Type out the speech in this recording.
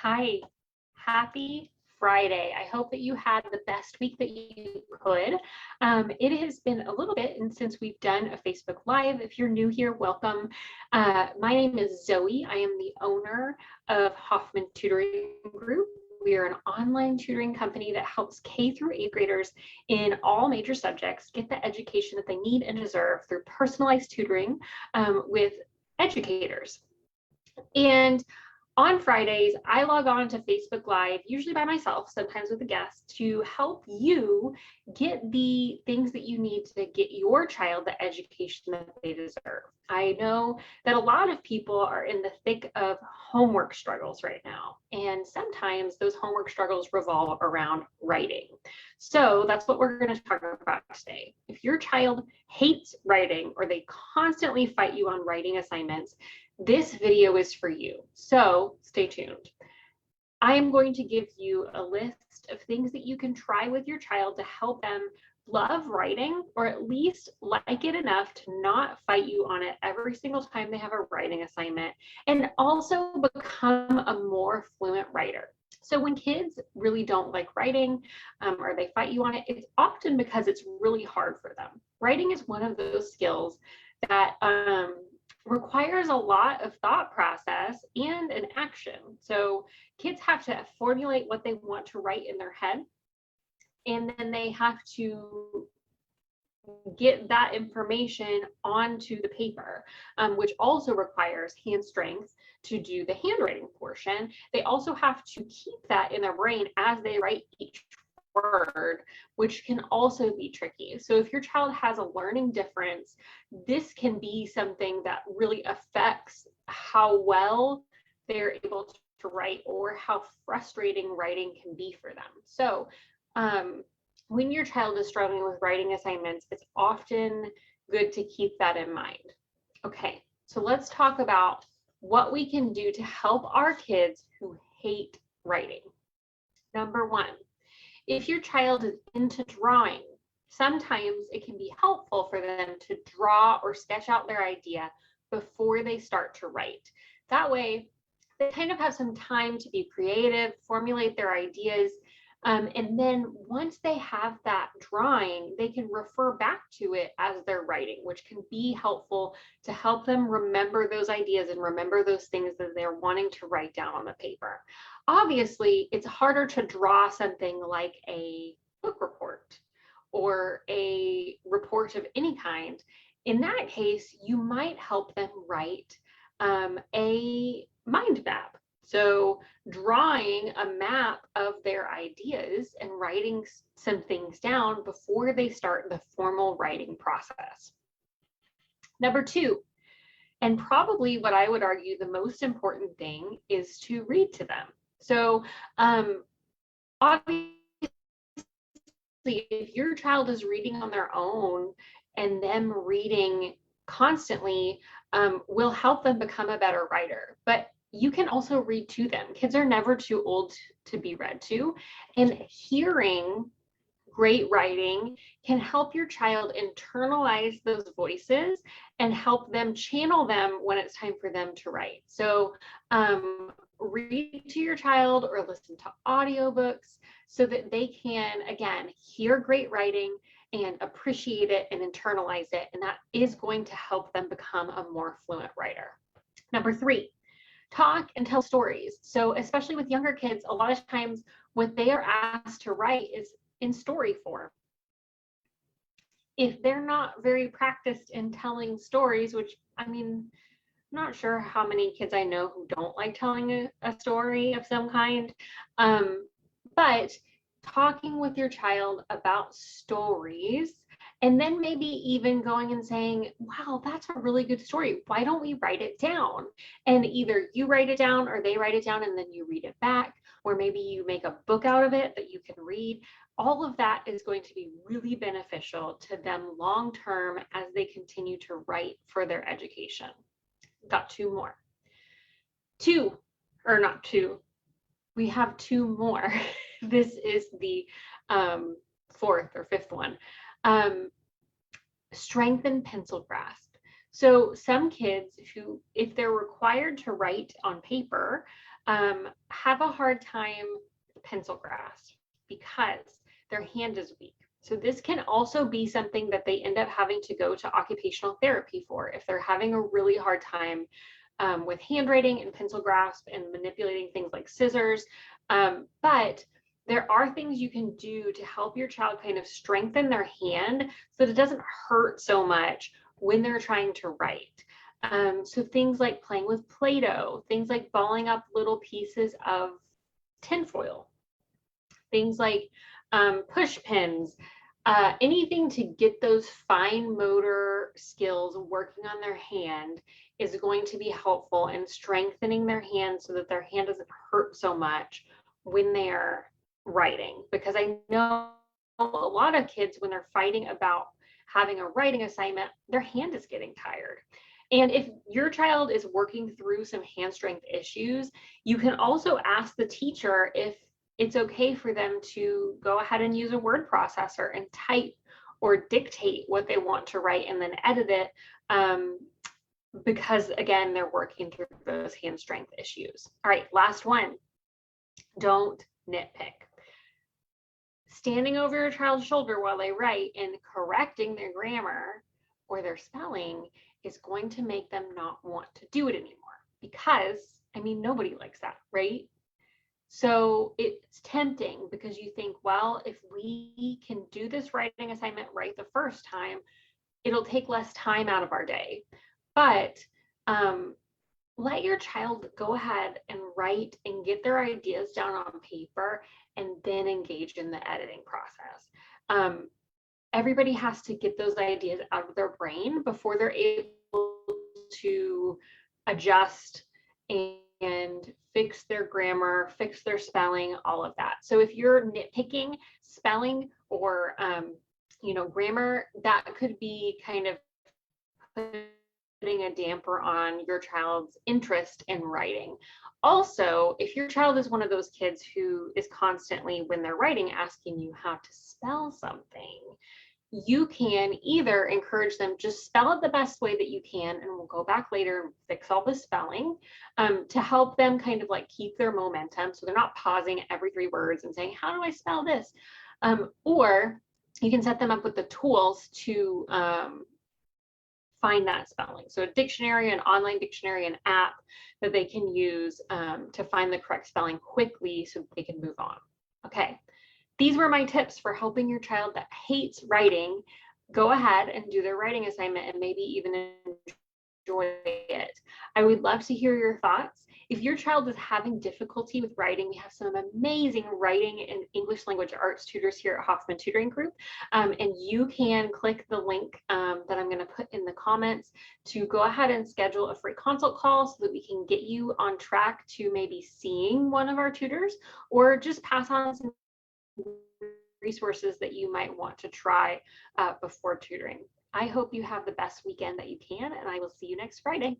Hi, happy Friday. I hope that you had the best week that you could. It has been a little bit and since we've done a Facebook Live. If you're new here, welcome. My name is Zoe. I am the owner of Hoffman Tutoring Group. We are an online tutoring company that helps K through 8th graders in all major subjects get the education that they need and deserve through personalized tutoring with educators. And on Fridays, I log on to Facebook Live, usually by myself, sometimes with a guest, to help you get the things that you need to get your child the education that they deserve. I know that a lot of people are in the thick of homework struggles right now, and sometimes those homework struggles revolve around writing. So that's what we're going to talk about today. If your child hates writing or they constantly fight you on writing assignments, this video is for you, so stay tuned. I am going to give you a list of things that you can try with your child to help them love writing, or at least like it enough to not fight you on it every single time they have a writing assignment, and also become a more fluent writer. So when kids really don't like writing or they fight you on it, it's often because it's really hard for them. Writing is one of those skills that requires a lot of thought process and an action. So kids have to formulate what they want to write in their head, and then they have to get that information onto the paper, which also requires hand strength to do the handwriting portion. They also have to keep that in their brain as they write each word, which can also be tricky. So if your child has a learning difference, this can be something that really affects how well they're able to write or how frustrating writing can be for them. So when your child is struggling with writing assignments, it's often good to keep that in mind. Okay, so let's talk about what we can do to help our kids who hate writing. Number one, if your child is into drawing, sometimes it can be helpful for them to draw or sketch out their idea before they start to write. That way, they kind of have some time to be creative, formulate their ideas, and then once they have that drawing, they can refer back to it as they're writing, which can be helpful to help them remember those ideas and remember those things that they're wanting to write down on the paper. Obviously, it's harder to draw something like a book report or a report of any kind. In that case, you might help them write a mind map. So drawing a map of their ideas and writing some things down before they start the formal writing process. Number two, and probably what I would argue the most important thing, is to read to them. So obviously, if your child is reading on their own and them reading constantly will help them become a better writer. But you can also read to them. Kids are never too old to be read to, and hearing great writing can help your child internalize those voices and help them channel them when it's time for them to write. So read to your child or listen to audiobooks so that they can, again, hear great writing and appreciate it and internalize it. And that is going to help them become a more fluent writer. Number three, talk and tell stories. So especially with younger kids, a lot of times what they are asked to write is in story form. If they're not very practiced in telling stories, which I mean, I'm not sure how many kids I know who don't like telling a story of some kind, but talking with your child about stories, and then maybe even going and saying, wow, that's a really good story. Why don't we write it down? And either you write it down or they write it down and then you read it back, or maybe you make a book out of it that you can read. All of that is going to be really beneficial to them long term as they continue to write for their education. Got two more. Two, or not two, we have two more. This is the fourth or fifth one. Strengthen pencil grasp. So some kids who, if they're required to write on paper, have a hard time with pencil grasp because their hand is weak. So this can also be something that they end up having to go to occupational therapy for if they're having a really hard time with handwriting and pencil grasp and manipulating things like scissors. But there are things you can do to help your child kind of strengthen their hand so that it doesn't hurt so much when they're trying to write. So things like playing with Play-Doh, things like balling up little pieces of tinfoil, things like push pins, anything to get those fine motor skills working on their hand is going to be helpful in strengthening their hand so that their hand doesn't hurt so much when they're writing. Because I know a lot of kids, when they're fighting about having a writing assignment, their hand is getting tired. And if your child is working through some hand strength issues, you can also ask the teacher if it's okay for them to go ahead and use a word processor and type or dictate what they want to write and then edit it, because again, they're working through those hand strength issues. All right, last one. Don't nitpick. Standing over your child's shoulder while they write and correcting their grammar or their spelling is going to make them not want to do it anymore because, I mean, nobody likes that, right? So it's tempting because you think, well, if we can do this writing assignment right the first time, it'll take less time out of our day. But let your child go ahead and write and get their ideas down on paper and then engage in the editing process. Everybody has to get those ideas out of their brain before they're able to adjust and fix their grammar, fix their spelling, all of that. So if you're nitpicking spelling or grammar, that could be kind of putting a damper on your child's interest in writing. Also, if your child is one of those kids who is constantly, when they're writing, asking you how to spell something, you can either encourage them, just spell it the best way that you can, and we'll go back later and fix all the spelling, to help them kind of like keep their momentum so they're not pausing every 3 words and saying, how do I spell this? Or you can set them up with the tools to find that spelling. So a dictionary, an online dictionary, an app that they can use to find the correct spelling quickly so they can move on. Okay. These were my tips for helping your child that hates writing go ahead and do their writing assignment and maybe even enjoy it. I would love to hear your thoughts. If your child is having difficulty with writing, we have some amazing writing and English language arts tutors here at Hoffman Tutoring Group. And you can click the link that I'm going to put in the comments to go ahead and schedule a free consult call so that we can get you on track to maybe seeing one of our tutors, or just pass on some resources that you might want to try before tutoring. I hope you have the best weekend that you can, and I will see you next Friday.